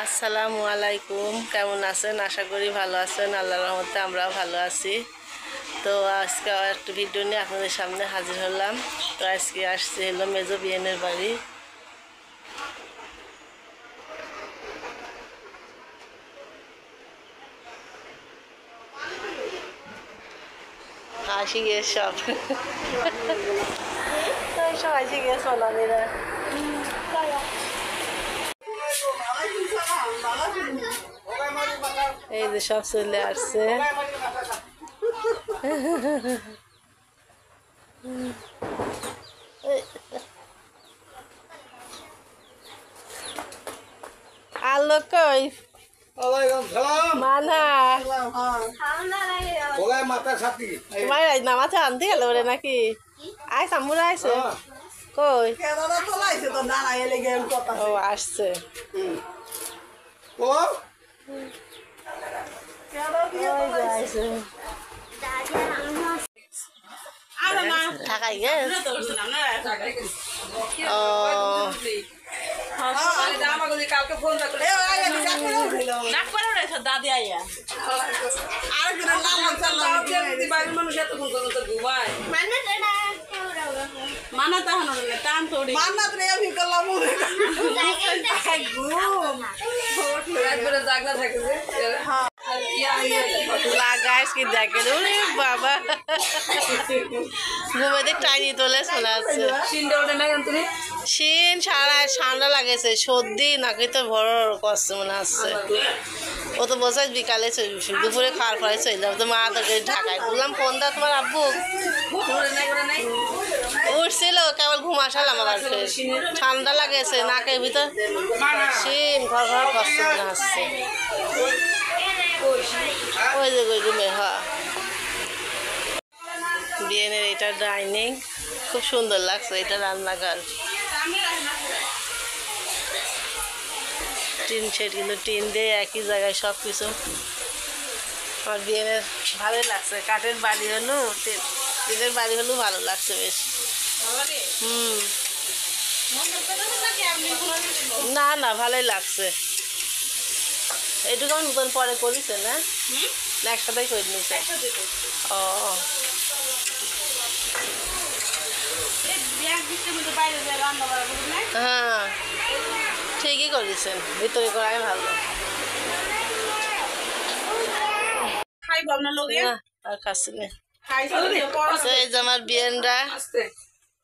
আসসালামু আলাইকুম, কেমন আছেন? আশা করি ভালো আছেন। আল্লাহর রহমতে আমরাও ভালো আছি। তো আজকে একটা ভিডিও নিয়ে আপনাদের সামনে হাজির হলাম। তো আজকে আসছে হলো মেজো বিয়েনের বাড়ি। আসি গিয়ে সব সব আসি গিয়ে সোনালিরা। এই যে সব চলে আসছে। আলো কই মানা মাথা আনতে গেল ওরে নাকি? আয় সামুরা আইসে কই? ও আসছে। ঢাকাই গেছে ও কালকে ফোন দাদি আইয়া মানা তখন টান তোড়ি জাগনা থাকে লাগাইস কি দেখে বাবা ঘুমাতে টাইনি তোলে শোনা যাচ্ছে। শিন সারা ঠান্ডা লাগেছে, সর্দি নাকি তো বড় কষ্ট মনে হচ্ছে। ও তো বসে বিকালে দুপুরে খাওয়ার পরে চলে যাবো। তো মা তোকে ঢাকায় বললাম ফোন দাও তোমার আব্বু উঠছিল, কেবল ঘুম আসালাম আবার ঠান্ডা লাগেছে নাকের ভিতর শিন ঘর ঘর কষ্ট মনে হচ্ছে। ওই যে ওই রুমে বিয়েনের এটা ডাইনিং, খুব সুন্দর লাগছে। এটা রান্নাঘর, টিন শেড কিন্তু টিন দিয়ে একই জায়গায় সব কিছু। আমার বিয়েনের ভালোই লাগছে। কাঠের বাড়ি হলো, টিনের বাড়ি হলেও ভালো লাগছে বেশ। না না ভালোই লাগছে। এইটুকু আমি নতুন পরে করিছে না একসাথেই করে নিছে। ও হ্যাঁ ঠিকই করেছেন, ভিতরে করাই ভালো। আর কাছে আমার বিয়েনরা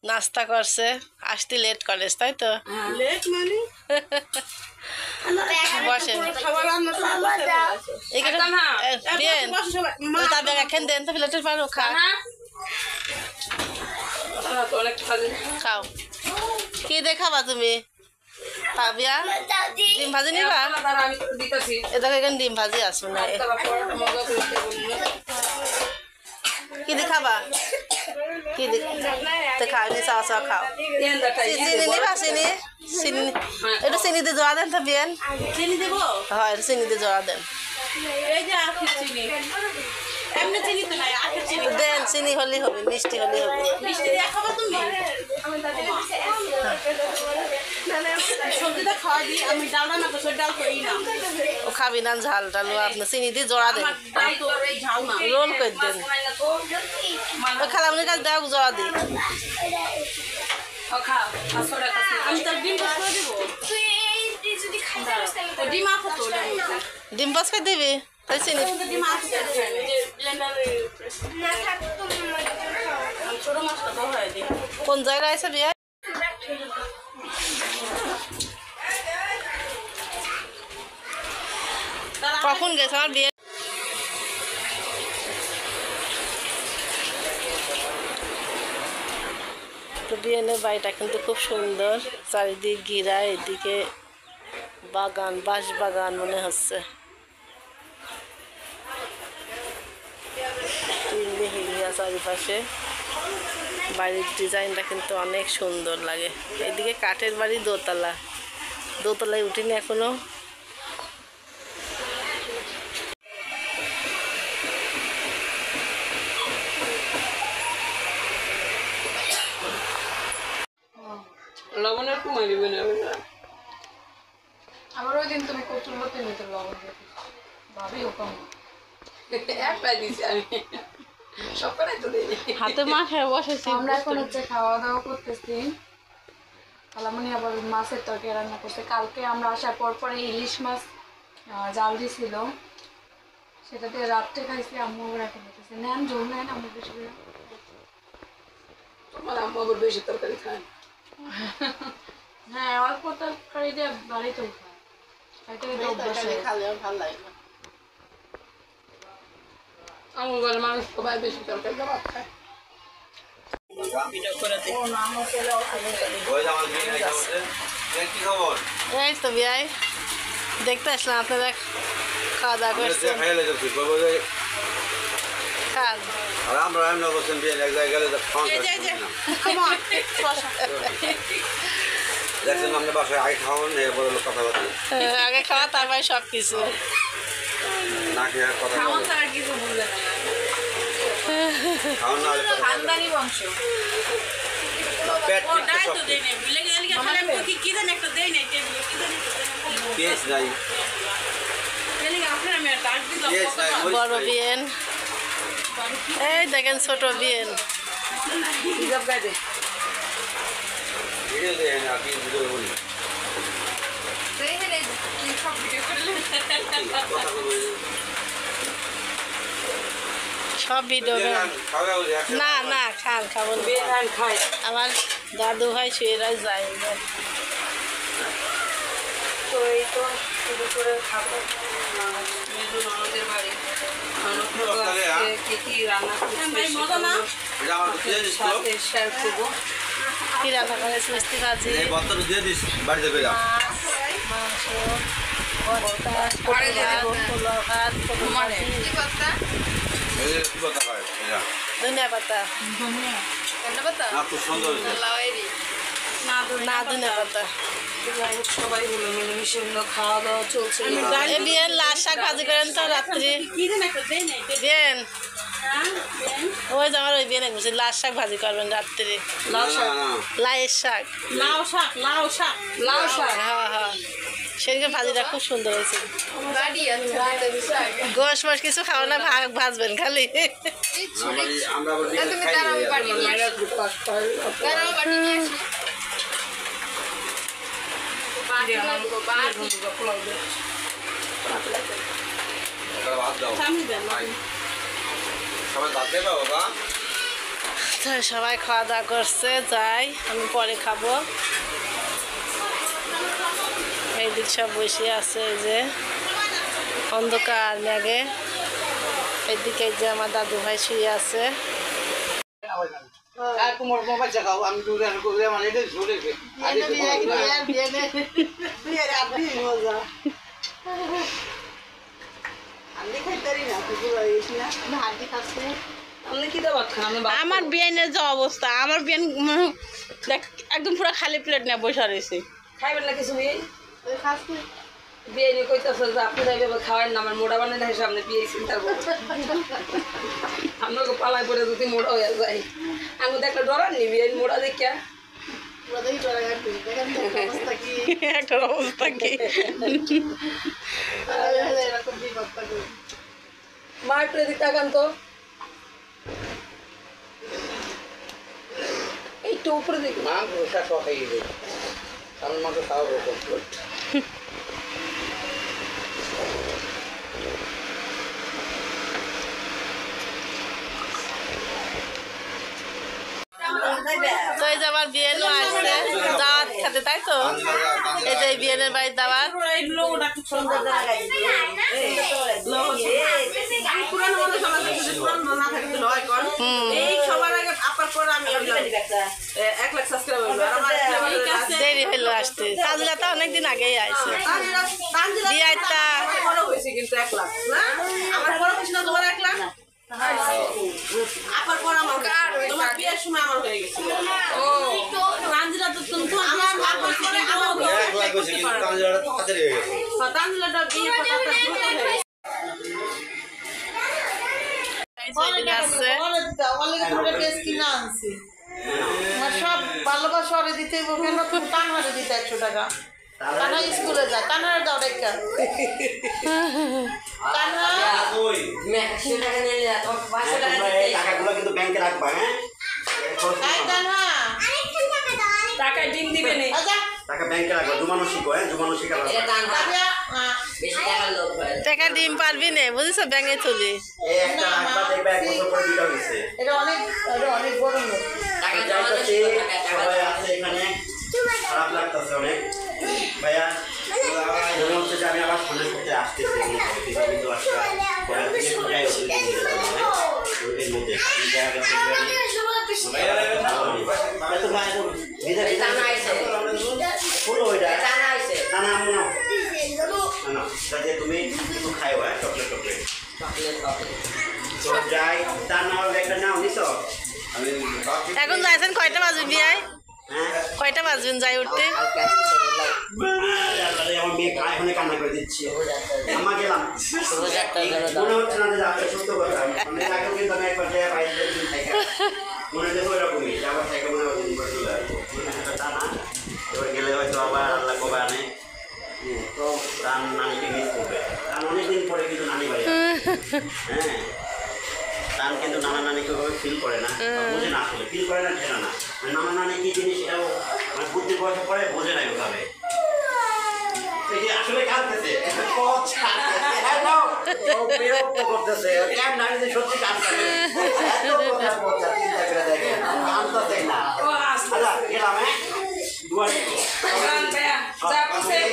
নাস্তা করছে, আসতে লেট করে তাই তো বসেন এখন দেন তো প্লেটের পারো খাও। কি দেখাবা তুমি? পাবিয়া ডিম ভাজি নিবা? এটা এখানে ডিম ভাজি আসবে না। কি দেখাবা? কি খাও নি? চাওয়া চাওয়া খাও। চিনি নিবা? চিনি চিনি একটু চিনি দিয়ে জোড়া দেন তো বিয়েন। চিনি দেব? হয় চিনি দিয়ে জোড়া দেন। দেন চিনি হলে হবে, মিষ্টি হলে হবে। ও খাবি না ঝাল টাল? আপনি চিনি দিয়ে জোড়া দেন, রোল করে দেন। ওই খালামনির কাছে দেখ জোড়া দিই। ডিম পাস করে দিবি তাই চিনি কোন জায়গায় আছে বিয়ে? কখন গেছে আমার বিয়ে? তো বিয়েনের বাড়িটা কিন্তু খুব সুন্দর, চারিদিক ঘিরা, এদিকে বাগান, বাঁশ বাগান মনে হচ্ছে। চারিপাশে বাড়ির ডিজাইনটা কিন্তু অনেক সুন্দর লাগে। এদিকে কাঠের বাড়ি, দোতলা, দোতলায় উঠিনি এখনো। লবণের কুমারি আবার ওই দিন তুমি চুলোতে নিতে লবণ ভাবি ও কম একটাই দিছি আমি সকালে তো দিই হাতে মাখায় বসেছি। আমরা এখন হচ্ছে খাওয়া দাওয়া করতেছি। খালামণি আবার মাছের তরকারি রান্না করছে। কালকে আমরা আসার পর পরে ইলিশ মাছ জাল দিয়েছিল, সেটা দিয়ে রাত্রে খাইছি। আম্মু এখন হতেছে নেন জল নেন আম্মু বেশি করে। তোমার আম্মু আবার বেশি তরকারি খায়। হ্যাঁ অল্প তরকারি দিয়ে বাড়িতেই খায়, এটাই তো অভ্যাস হয়ে গেছে। খালে ভালো লাগে না। আমার ঘরের মানুষ সবাই বেশি তরকারি ভাত খায়। এই তো বিয়াই দেখতে আসলাম আপনারা খাওয়া দাওয়া করছেন। খান। আগে খাওয়া তারপরে সব কিছু। খানদানি বংশ বড় বিয়েন, এই দেখেন ছোট বিয়েন। সব ভিডিও না না খান খাবো খাই আমার দাদু ভাই শুয়ে যায়। তো এই তো শুরু করে খাবো ননদের বাড়ি কি কি রান্না করছে শেয়ার করবো। কি রান্না করেছি? মিষ্টি ভাজি, মাংস, পোলাও ভাত, ধনিয়া পাতা না ধনিয়া পাতা। সবাই হলো মিলেমিশে হলো খাওয়া দাওয়া চলছে। বিয়েন লাল শাক ভাজি করেন তো রাত্রি বিয়েন। ওই যে আমার ওই বিয়েনে বলছি লাল শাক ভাজি করবেন রাত্রি। লাইয়ের শাক, লাউ শাক লাউ শাক লাউ শাক হ্যাঁ হ্যাঁ সেদিকে ভাজিটা খুব সুন্দর হয়েছে। গোশ মাস কিছু খাও না, ভাজবেন খালি। সবাই খাওয়া দাওয়া করছে, যাই আমি পরে খাবো। এইদিক সব বসে আছে, এই যে অন্ধকার ম্যাগে। এদিকে যে আমার দাদু ভাই শুয়ে আছে। আমার বিয়ানের যে অবস্থা, আমার বিয়ান একদম পুরো খালি প্লেট নিয়ে বসে রয়েছে। খাইবেন না কিছু বিয়ে কইতেছে যে আপনি যাইবে খাওয়ার না, আমার মোড়া বানিয়ে দেখে সামনে বিয়ে চিন্তা করবো। আপনাকে পালায় পরে যদি মোড়া হয়ে যায়, আমি তো একটা ডরার নি বিয়ে মোড়া দেখিয়া একটা অবস্থা কি। মা একটু এদিক তাকান তো, একটু উপরে দেখি তো এই যে আবার বিয়েনও আসছে দাওয়াত খেতে, তাই তো? এই যে বিয়েনের বাড়ির দাওয়াত। দেরি হইলো আসতে, তাজলা তো অনেকদিন আগেই আইছে। বিয়েটা কিন্তু 1 লাখ আমার বড় কিছু না, তোমার 1 লাখ আপার পর আমার তোমার বিয়ের সময় আমার হয়ে গেছিল। ও তানজিলা তো তুমি আমার আপার পরে আমার তানজিলাটা তো হাতে হয়ে গেছে। তানজিলাটা বিয়ে কথা তো দ্রুত হয়ে গেছে। সব ভালোবাসা দিতে কেন টাকা দিতে 100 টাকা স্কুলে যা কানার দাও রেখা কানা টাকাগুলো কিন্তু ব্যাংকে রাখবা, হ্যাঁ? কানা টাকা ডিম দিবে না আচ্ছা টাকা ব্যাংকে রাখবা, জমানো শিখো, হ্যাঁ? জমানো শিখাবা। টাকা ডিম পারবি না বুঝিস ব্যাঙে চলে এই একটা রাখবা, দেখবা 1 বছর পরে দুটো হয়েছে। এটা অনেক বড় লোক যাইতাছি, সবাই আছে এখানে, খারাপ লাগতেছে অনেক ভাইয়া। মনে হচ্ছে যে আমি আবার সামনের সাথে আসতেছি, কিন্তু আসলে পরের থেকে একটু যাই হোক, এর মধ্যে এই জায়গাটা তুমি একটু খাই চকলেট যাই তা না একটা নাও নিছ। এখন যাইছেন কয়টা বাজবেন বিয়ায় কয়টা বাজবেন যাই উঠতে আমার মেয়ে এখানে কান্না করে দিচ্ছি আমা গেলাম মনে হচ্ছে না যে আপনার সত্য কথা অনেক আগেও কিন্তু আমি একবার যাই বাইরে থেকে মনে দেখো এরকমই আবার থেকে মনে হয় দিন করে চলে আসবো তা না এবার গেলে হয়তো আবার আল্লাহ কবে আনে তো তার নানিকে মিস করবে কারণ অনেকদিন পরে কিন্তু নানি বাড়ি হ্যাঁ তার কিন্তু নানা নানিকে ওভাবে ফিল করে না বোঝে না আসলে ফিল করে না ঠেনা না নানা নানি কি জিনিস এটাও মানে বুদ্ধির বয়সে পরে বোঝে না ওভাবে আসলে কাঁদতেছে বিরক্ত করতেছে কেন নানি সত্যি কাঁদতেছে চিন্তা করে দেখেন কাঁদতেছে না আচ্ছা গেলাম হ্যাঁ দুয়ারে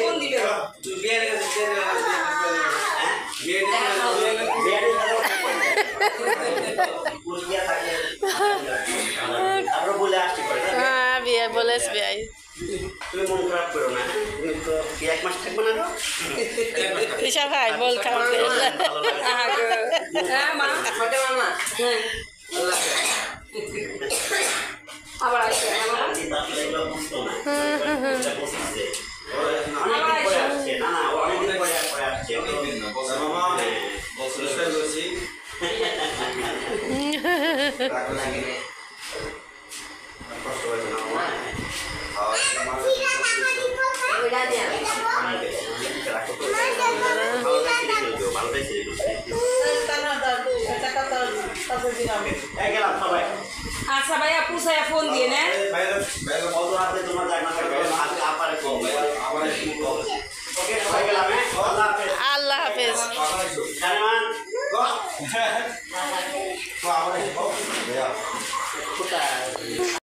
কোন দিবে বলে আসছি হ্যাঁ বিয়ে বলেছ বিয়াই তুমি মন খারাপ করো না তুমি তো 1 মাস থাকবে না তৃষা ভাই বল খাওয়াতে আবার আসবে অনেকদিন পরে আসছে কষ্ট হয়েছে না ভালোটাই ছিল